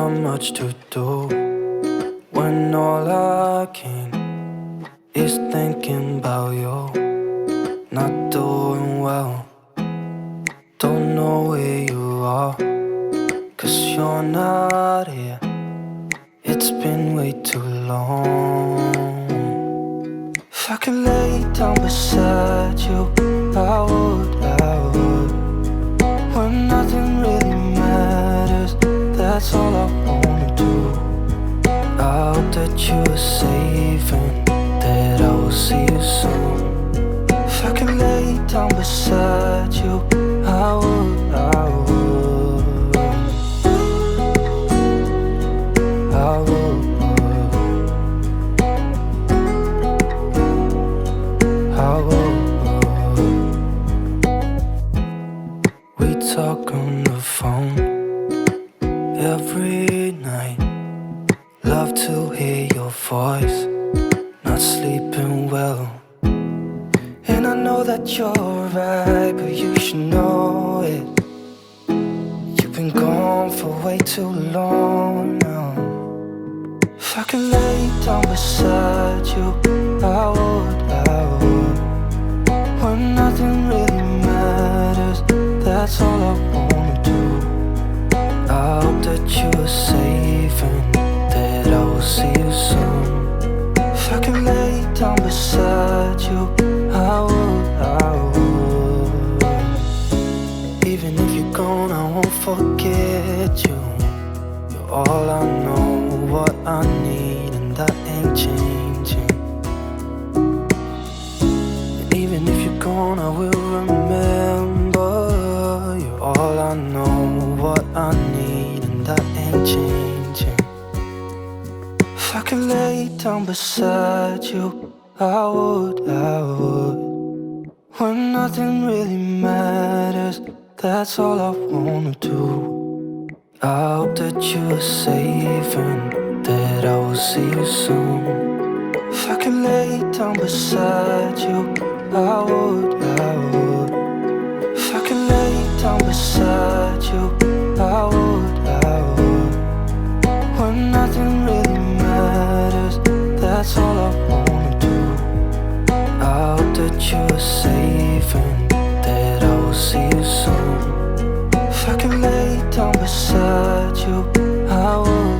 not much to do when all I can is thinking about you. Not doing well, don't know where you are, 'cause you're not here. It's been way too long. If I could lay down beside you, I would, when nothing really matters, that's all I wanna do. I hope that you are safe and that I will see you soon. If I could lay down beside you, I would, I would, I would, I would. We talk on the phone every night. Love to hear your voice. Not sleeping well, and I know that you're right, but you should know it. You've been gone for way too long now. If I could lay down beside you, I would, when nothing really matters, that's all I wanna do. I hope that you are safe and that I will see you soon. If I could lay down beside you, I would, I would. Even if you're gone, I won't forget you. You're all I know, what I need, and that ain't changing. And even if you're gone, I will remember. You're all I know, what I need, and that ain't changing. If I could lay down beside you, I would, when nothing really matters, that's all I wanna do. I hope that you are safe and that I will see you soon. If I could lay down beside you, I would, if I could lay down beside you, I would, when nothing really matters, that's all I wanna do. I hope that you are safe and that I will see you soon. If I could lay down beside you, I would.